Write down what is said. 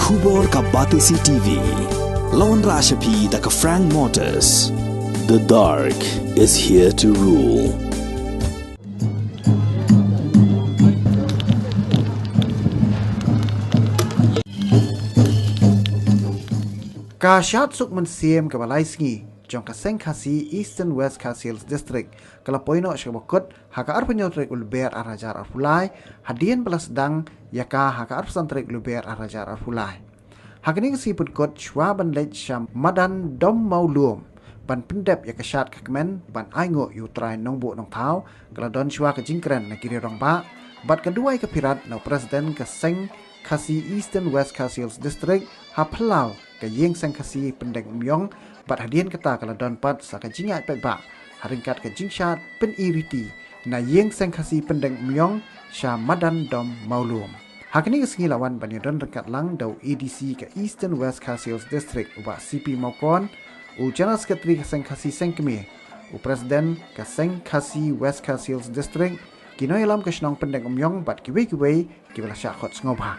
Khubor ka Batisi TV. Lawan Rashapi da ka Frank Motors. The dark is here to rule. Ka Shad suk Mynsiem ka balai sengi jong ka Seng Khasi Eastern West Khasi District kala poino syabakot haka arpenyo trek ulber arajar arfulai hadian balas dang yaka haka arsan trek ulber arajar arfulai hakini si putkot chwa ban lech sham madan dom maulum ban pendep yaka Shad kakmen ban aingo yu trai nongbu nong thau kala don chwa ka jingkren na kiri rong ba bat kedua ka pirat no presiden ka Seng Khasi Eastern West Khasi District haplau ka yeng Seng Khasi pendek myong bat hadian kata kala don pat sa ka jingat pek ba haringkat ka jingshad pen iriti na yeng Seng Khasi pendek myong sha madan dom maulum hakini kesengi lawan ban don rekat lang dau EDC ka Eastern West Khasi District uba CP maukon u General Secretary ka Seng Khasi Seng kemi u Presiden ka Seng Khasi West Khasi District kinoy alam ka shnong pendek myong bat kiwe kibala sya khot ngobha